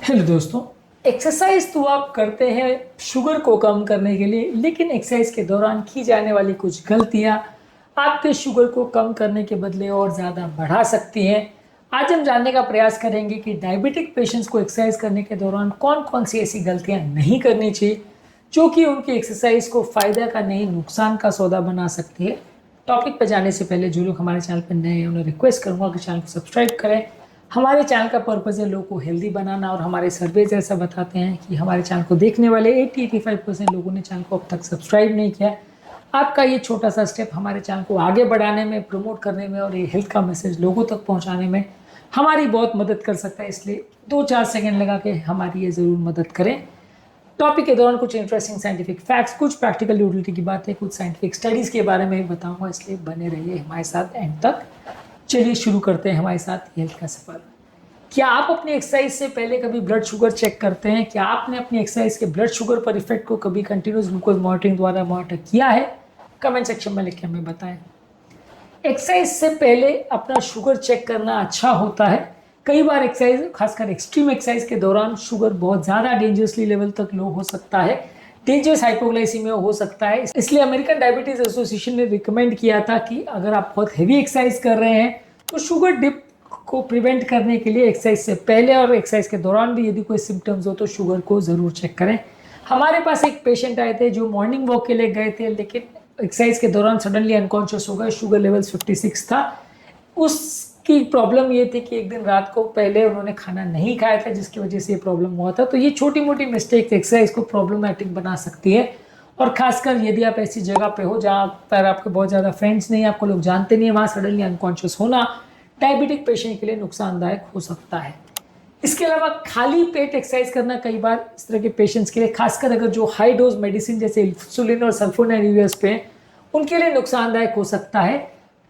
Hello दोस्तों। Exercise तो आप करते हैं शुगर को कम करने के लिए, लेकिन एक्सरसाइज के दौरान की जाने वाली कुछ गलतियां आपके शुगर को कम करने के बदले और ज़्यादा बढ़ा सकती हैं। आज हम जानने का प्रयास करेंगे कि डायबिटिक पेशेंट्स को एक्सरसाइज करने के दौरान कौन कौन सी ऐसी गलतियां नहीं करनी चाहिए जो कि उनकी एक्सरसाइज को फ़ायदा का नहीं नुकसान का सौदा बना सकती है। टॉपिक पर जाने से पहले जो लोग हमारे चैनल पर नए हैं उन्हें रिक्वेस्ट करूंगा कि चैनल को सब्सक्राइब करें। हमारे चैनल का पर्पज़ है लोगों को हेल्दी बनाना, और हमारे सर्वेज ऐसा बताते हैं कि हमारे चैनल को देखने वाले 80-85% लोगों ने चैनल को अब तक सब्सक्राइब नहीं किया। आपका ये छोटा सा स्टेप हमारे चैनल को आगे बढ़ाने में, प्रमोट करने में और ये हेल्थ का मैसेज लोगों तक पहुंचाने में हमारी बहुत मदद कर सकता है। इसलिए 2-4 सेकंड लगा के हमारी ये ज़रूर मदद करें। टॉपिक के दौरान कुछ इंटरेस्टिंग साइंटिफिक फैक्ट्स, कुछ प्रैक्टिकल यूटिलिटी की बातें, कुछ साइंटिफिक स्टडीज़ के बारे में भी बताऊंगा, इसलिए बने रहिए हमारे साथ एंड तक। चलिए शुरू करते हैं हमारे साथ हेल्थ का सफर। क्या आप अपनी एक्सरसाइज से पहले कभी ब्लड शुगर चेक करते हैं? क्या आपने अपनी एक्सरसाइज के ब्लड शुगर पर इफेक्ट को कभी कंटिन्यूस ग्लूकोज मॉनिटरिंग द्वारा मॉनिटर किया है? कमेंट सेक्शन में लिख के हमें बताएं। एक्सरसाइज से पहले अपना शुगर चेक करना अच्छा होता है। कई बार एक्सरसाइज, खासकर एक्सट्रीम एक्सरसाइज के दौरान शुगर बहुत ज़्यादा डेंजरसली लेवल तक लो हो सकता है, डेंजरस हाइपोग्लाइसीमिया हो सकता है। इसलिए अमेरिकन डायबिटीज एसोसिएशन ने रिकमेंड किया था कि अगर आप बहुत हेवी एक्सरसाइज कर रहे हैं तो शुगर डिप को प्रिवेंट करने के लिए एक्सरसाइज से पहले और एक्सरसाइज के दौरान भी यदि कोई सिम्टम्स हो तो शुगर को ज़रूर चेक करें। हमारे पास एक पेशेंट आए थे जो मॉर्निंग वॉक के लिए गए थे, लेकिन एक्सरसाइज के दौरान सडनली अनकॉन्शियस हो गए। शुगर लेवल्स 56 था। उसकी प्रॉब्लम ये थी कि एक दिन रात को पहले उन्होंने खाना नहीं खाया था, जिसकी वजह से ये प्रॉब्लम हुआ था। तो ये छोटी मोटी मिस्टेक एक्सरसाइज को प्रॉब्लमैटिक बना सकती है, और खासकर यदि आप ऐसी जगह पे हो जहाँ पर आपके बहुत ज़्यादा फ्रेंड्स नहीं, आपको लोग जानते नहीं है, वहाँ सडनली अनकॉन्शियस होना डायबिटिक पेशेंट के लिए नुकसानदायक हो सकता है। इसके अलावा खाली पेट एक्सरसाइज करना कई बार इस तरह के पेशेंट्स के लिए, खासकर अगर जो हाई डोज मेडिसिन जैसे इंसुलिन और सल्फोनाइल्स पे, उनके लिए नुकसानदायक हो सकता है।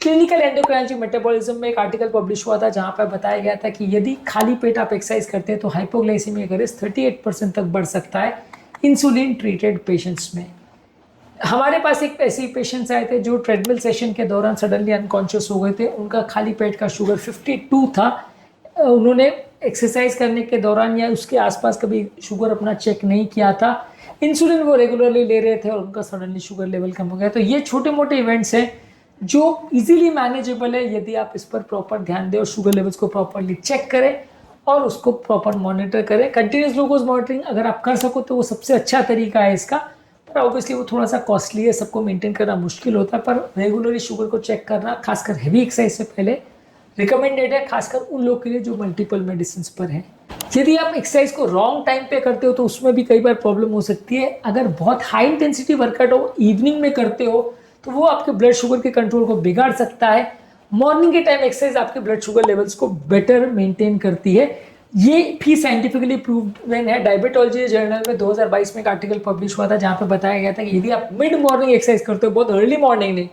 क्लिनिकल एंडोक्राइनोलॉजी मेटाबॉलिज्म में एक आर्टिकल पब्लिश हुआ था जहां पर बताया गया था कि यदि खाली पेट आप एक्सरसाइज करते हैं तो हाइपोग्लाइसीमिया का रिस्क 38% तक बढ़ सकता है इंसुलिन ट्रीटेड पेशेंट्स में। हमारे पास एक ऐसे पेशेंट्स आए थे जो ट्रेडमिल सेशन के दौरान सडनली अनकॉन्शियस हो गए थे। उनका खाली पेट का शुगर 52 था। उन्होंने एक्सरसाइज करने के दौरान या उसके आसपास कभी शुगर अपना चेक नहीं किया था। इंसुलिन वो रेगुलरली ले रहे थे और उनका सडनली शुगर लेवल कम हो गया। तो ये छोटे मोटे इवेंट्स हैं जो इजीली मैनेजेबल है यदि आप इस पर प्रॉपर ध्यान दें और शुगर लेवल्स को प्रॉपरली चेक करें और उसको प्रॉपर मॉनिटर करें। कंटिन्यूस ग्लूकोज मॉनिटरिंग अगर आप कर सको तो वो सबसे अच्छा तरीका है इसका, पर ऑब्वियसली वो थोड़ा सा कॉस्टली है, सबको मेंटेन करना मुश्किल होता है। पर रेगुलरली शुगर को चेक करना खासकर हेवी एक्सरसाइज से पहले रिकमेंडेड है, खासकर उन लोग के लिए जो मल्टीपल मेडिसिन पर हैं। यदि आप एक्सरसाइज को रॉन्ग टाइम पे करते हो तो उसमें भी कई बार प्रॉब्लम हो सकती है। अगर बहुत हाई इंटेंसिटी वर्कआउट हो, इवनिंग में करते हो, तो वो आपके ब्लड शुगर के कंट्रोल को बिगाड़ सकता है। मॉर्निंग के टाइम एक्सरसाइज आपके ब्लड शुगर लेवल्स को बेटर मेंटेन करती है। ये भी साइंटिफिकली प्रूवन है। डायबिटोलॉजी जर्नल में 2022 में एक आर्टिकल पब्लिश हुआ था जहां पे बताया गया था कि यदि आप मिड मॉर्निंग एक्सरसाइज करते हो, बहुत अर्ली मॉर्निंग नहीं,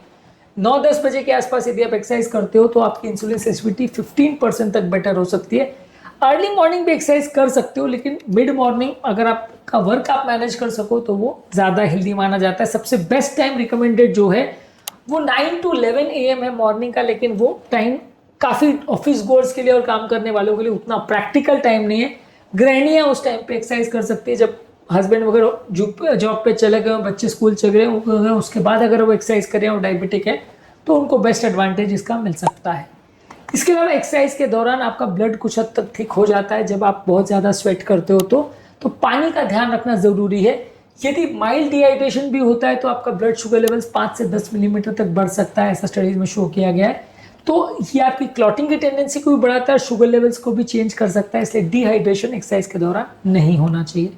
9-10 बजे के आसपास यदि आप एक्सरसाइज करते हो तो आपकी इंसुलिन सेंसिटिविटी 15% तक बेटर हो सकती है। अर्ली मॉर्निंग भी एक्सरसाइज कर सकते हो, लेकिन मिड मॉर्निंग अगर आपका वर्क आप मैनेज कर सको तो वो ज़्यादा हेल्दी माना जाता है। सबसे बेस्ट टाइम रिकमेंडेड जो है वो 9 to 11 AM है मॉर्निंग का, लेकिन वो टाइम काफ़ी ऑफिस गोर्स के लिए और काम करने वालों के लिए उतना प्रैक्टिकल टाइम नहीं है। गृहिणियाँ उस टाइम पे एक्सरसाइज कर सकती है जब हस्बैंड वगैरह जॉब पे चले गए, बच्चे स्कूल चले गए, उसके बाद अगर वो एक्सरसाइज करें और डायबिटिक है तो उनको बेस्ट एडवांटेज इसका मिल सकता है। इसके अलावा एक्सरसाइज के दौरान आपका ब्लड कुछ हद तक थिक हो जाता है जब आप बहुत ज़्यादा स्वेट करते हो तो पानी का ध्यान रखना ज़रूरी है। यदि माइल्ड डिहाइड्रेशन भी होता है तो आपका ब्लड शुगर लेवल्स 5 से 10 मिलीमीटर तक बढ़ सकता है, ऐसा स्टडीज में शो किया गया है। तो ये आपकी क्लॉटिंग की टेंडेंसी को भी बढ़ाता है, शुगर लेवल्स को भी चेंज कर सकता है, इसलिए डिहाइड्रेशन एक्सरसाइज के दौरान नहीं होना चाहिए।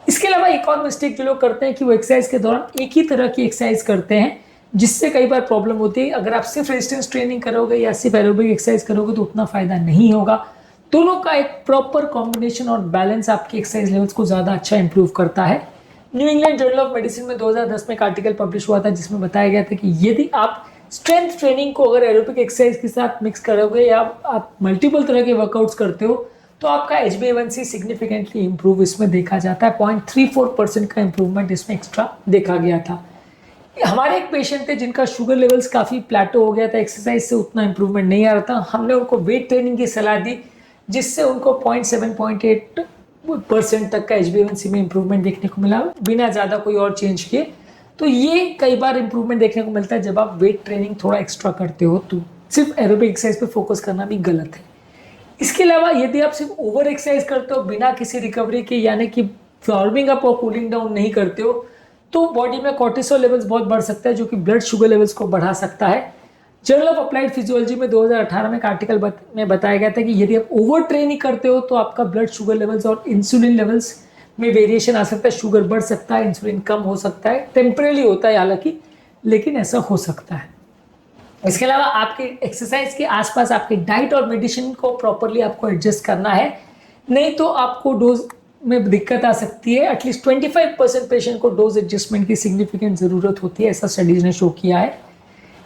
इसके अलावा एक और मिस्टेक जो लोग करते हैं कि वो एक्सरसाइज के दौरान एक ही तरह की एक्सरसाइज करते हैं, जिससे कई बार प्रॉब्लम होती है। अगर आप सिर्फ रेजिस्टेंस ट्रेनिंग करोगे या सिर्फ एरोबिक एक्सरसाइज करोगे तो उतना फायदा नहीं होगा। दोनों का एक प्रॉपर कॉम्बिनेशन और बैलेंस आपकी एक्सरसाइज लेवल्स को ज़्यादा अच्छा इंप्रूव करता है। New England journal of medicine में 2010 में एक आर्टिकल पब्लिश हुआ था जिसमें बताया गया था कि यदि आप स्ट्रेंथ ट्रेनिंग को अगर एरोबिक एक्सरसाइज के साथ मिक्स करोगे या आप मल्टीपल तरह के वर्कआउट्स करते हो तो आपका HbA1c सिग्निफिकेंटली इंप्रूव इसमें देखा जाता है। 0.34% का इंप्रूवमेंट इसमें एक्स्ट्रा देखा गया था। हमारे एक पेशेंट थे जिनका शुगर लेवल्स काफ़ी प्लेटो हो गया था, एक्सरसाइज से उतना इंप्रूवमेंट नहीं आ रहा था। हमने उनको वेट ट्रेनिंग की सलाह दी जिससे उनको 0.7-0.8 परसेंट तक का HbA1c में इंप्रूवमेंट देखने को मिला बिना ज़्यादा कोई और चेंज किए। तो ये कई बार इंप्रूवमेंट देखने को मिलता है जब आप वेट ट्रेनिंग थोड़ा एक्स्ट्रा करते हो, तो सिर्फ एरोबिक एक्सरसाइज पे फोकस करना भी गलत है। इसके अलावा यदि आप सिर्फ ओवर एक्सरसाइज करते हो बिना किसी रिकवरी के, यानी कि वार्मिंग अप और कूलिंग डाउन नहीं करते हो, तो बॉडी में कॉर्टिसोल लेवल्स बहुत बढ़ सकता है, जो कि ब्लड शुगर लेवल्स को बढ़ा सकता है। जर्नल ऑफ अप्लाइड फिजियोलॉजी में 2018 में एक आर्टिकल में बताया गया था कि यदि आप ओवर ट्रेनिंग करते हो तो आपका ब्लड शुगर लेवल्स और इंसुलिन लेवल्स में वेरिएशन आ सकता है, शुगर बढ़ सकता है, इंसुलिन कम हो सकता है, टेम्परेरी होता है हालांकि, लेकिन ऐसा हो सकता है। इसके अलावा आपके एक्सरसाइज के आसपास आपके डाइट और मेडिसिन को प्रॉपरली आपको एडजस्ट करना है, नहीं तो आपको डोज में दिक्कत आ सकती है। एटलीस्ट 25% पेशेंट को डोज एडजस्टमेंट की सिग्निफिकेंट जरूरत होती है, ऐसा स्टडीज ने शो किया है।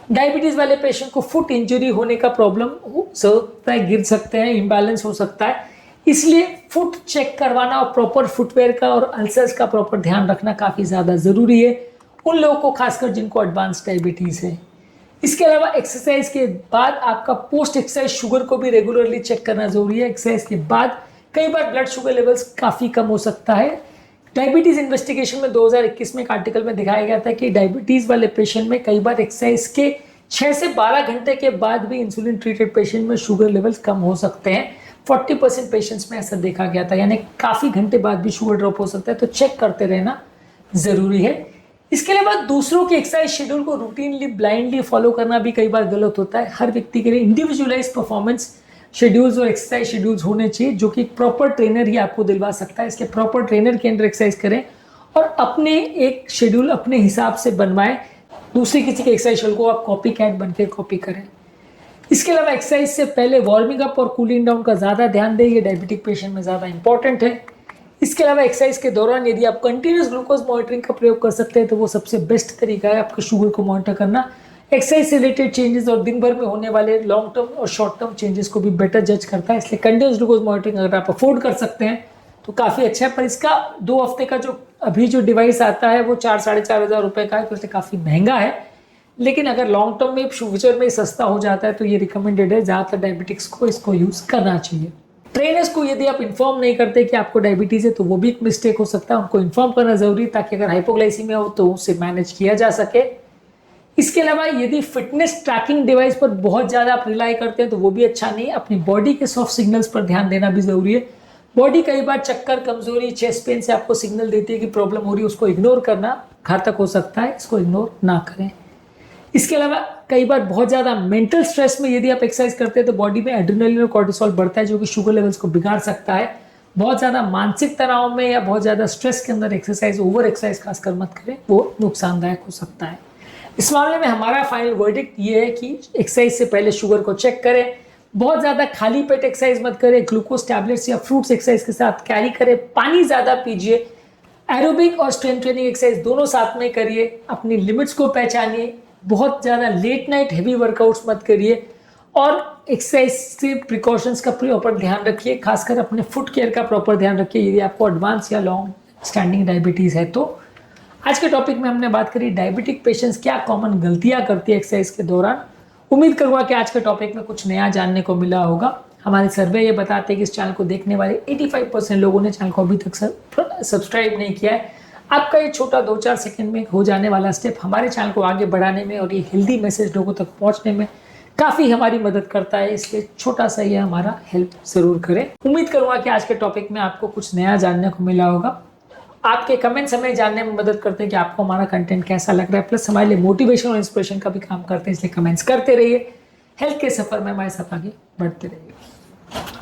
डायबिटीज वाले पेशेंट को फुट इंजरी होने का प्रॉब्लम हो सकता है, गिर सकते हैं, इम्बैलेंस हो सकता है, इसलिए फुट चेक करवाना और प्रॉपर फुटवेयर का और अल्सर्स का प्रॉपर ध्यान रखना काफ़ी ज़्यादा ज़रूरी है उन लोगों को, खासकर जिनको एडवांस डायबिटीज़ है। इसके अलावा एक्सरसाइज के बाद आपका पोस्ट एक्सरसाइज शुगर को भी रेगुलरली चेक करना जरूरी है। एक्सरसाइज के बाद कई बार ब्लड शुगर लेवल्स काफ़ी कम हो सकता है। डायबिटीज़ इन्वेस्टिगेशन में 2021 में एक आर्टिकल में दिखाया गया था कि डायबिटीज़ वाले पेशेंट में कई बार एक्सरसाइज के 6 से 12 घंटे के बाद भी इंसुलिन ट्रीटेड पेशेंट में शुगर लेवल्स कम हो सकते हैं। 40% पेशेंट्स में ऐसा देखा गया था, यानी काफ़ी घंटे बाद भी शुगर ड्रॉप हो सकता है, तो चेक करते रहना ज़रूरी है। इसके अलावा दूसरों के एक्सरसाइज शेड्यूल को रूटीनली ब्लाइंडली फॉलो करना भी कई बार गलत होता है। हर व्यक्ति के लिए इंडिविजुअलाइज परफॉर्मेंस शेड्यूल्स और एक्सरसाइज शेड्यूल्स होने चाहिए, जो कि प्रॉपर ट्रेनर ही आपको दिलवा सकता है। इसलिए प्रॉपर ट्रेनर के अंडर एक्सरसाइज करें और अपने एक शेड्यूल अपने हिसाब से बनवाएं। दूसरी किसी के एक्सरसाइज शेड्यूल को आप कॉपी कैट बन के कॉपी करें। इसके अलावा एक्सरसाइज से पहले वार्मिंग अप और कूलिंग डाउन का ज़्यादा ध्यान दें, ये डायबिटिक पेशेंट में ज़्यादा इंपॉर्टेंट है। इसके अलावा एक्सरसाइज के दौरान यदि आप कंटिन्यूस ग्लूकोज मॉनिटरिंग का प्रयोग कर सकते हैं तो वो सबसे बेस्ट तरीका है आपके शुगर को मॉनिटर करना। एक्सरसाइज से रिलेटेड चेंजेस और दिन भर में होने वाले लॉन्ग टर्म और शॉर्ट टर्म चेंजेस को भी बेटर जज करता है, इसलिए कंटिन्यूस ग्लूकोज मॉनिटरिंग अगर आप अफोर्ड कर सकते हैं तो काफ़ी अच्छा है। पर इसका 2 हफ्ते का जो डिवाइस आता है वो 4-4.5 हज़ार रुपये का है, तो इसलिए काफ़ी महंगा है। लेकिन अगर लॉन्ग टर्म में फ्यूचर में सस्ता हो जाता है तो ये रिकमेंडेड है, ज़्यादातर डायबिटिक्स को इसको यूज़ करना चाहिए। ट्रेनर्स को यदि आप इन्फॉर्म नहीं करते कि आपको डायबिटीज़ है तो वो भी एक मिस्टेक हो सकता है, उनको इन्फॉर्म करना जरूरी है ताकि अगर हाइपोग्लाइसीमिया हो तो उसे मैनेज किया जा सके। इसके अलावा यदि फिटनेस ट्रैकिंग डिवाइस पर बहुत ज़्यादा आप रिलाई करते हैं तो वो भी अच्छा नहीं है। अपनी बॉडी के सॉफ्ट सिग्नल्स पर ध्यान देना भी जरूरी है। बॉडी कई बार चक्कर, कमजोरी, चेस्ट पेन से आपको सिग्नल देती है कि प्रॉब्लम हो रही है, उसको इग्नोर करना घातक हो सकता है, इसको इग्नोर ना करें। इसके अलावा कई बार बहुत ज़्यादा मेंटल स्ट्रेस में यदि आप एक्सरसाइज करते हैं तो बॉडी में एड्रेनलिन और कॉर्टिसोल बढ़ता है, जो कि शुगर लेवल्स को बिगाड़ सकता है। बहुत ज़्यादा मानसिक तनाव में या बहुत ज़्यादा स्ट्रेस के अंदर एक्सरसाइज, ओवर एक्सरसाइज खासकर मत करें, वो नुकसानदायक हो सकता है। इस मामले में हमारा फाइनल वर्डिक्ट ये है कि एक्सरसाइज से पहले शुगर को चेक करें, बहुत ज़्यादा खाली पेट एक्सरसाइज मत करें, ग्लूकोज टैबलेट्स या फ्रूट्स एक्सरसाइज के साथ कैरी करें, पानी ज़्यादा पीजिए, एरोबिक और स्ट्रेंथ ट्रेनिंग एक्सरसाइज दोनों साथ में करिए, अपनी लिमिट्स को पहचानिए, बहुत ज़्यादा लेट नाइट हैवी वर्कआउट्स मत करिए और एक्सरसाइज से प्रिकॉशंस का प्रॉपर ध्यान रखिए, खासकर अपने फुट केयर का प्रॉपर ध्यान रखिए यदि आपको एडवांस या लॉन्ग स्टैंडिंग डायबिटीज़ है तो। आज के टॉपिक में हमने बात करी डायबिटिक पेशेंट्स क्या कॉमन गलतियां करती है एक्सरसाइज के दौरान। उम्मीद करूँगा कि आज के टॉपिक में कुछ नया जानने को मिला होगा। हमारे सर्वे ये बताते हैं कि इस चैनल को देखने वाले 85% लोगों ने चैनल को अभी तक सब्सक्राइब नहीं किया है। आपका ये छोटा 2-4 सेकंड में हो जाने वाला स्टेप हमारे चैनल को आगे बढ़ाने में और ये हेल्दी मैसेज लोगों तक पहुंचने में काफ़ी हमारी मदद करता है, इसलिए छोटा सा ये हमारा हेल्प ज़रूर करें। उम्मीद करूँगा कि आज के टॉपिक में आपको कुछ नया जानने को मिला होगा। आपके कमेंट्स हमें जानने में मदद करते हैं कि आपको हमारा कंटेंट कैसा लग रहा है, प्लस हमारे लिए मोटिवेशन और इंस्पिरेशन का भी काम करते हैं, इसलिए कमेंट्स करते रहिए। हेल्थ के सफ़र में हमारे साथ आगे बढ़ते रहिए।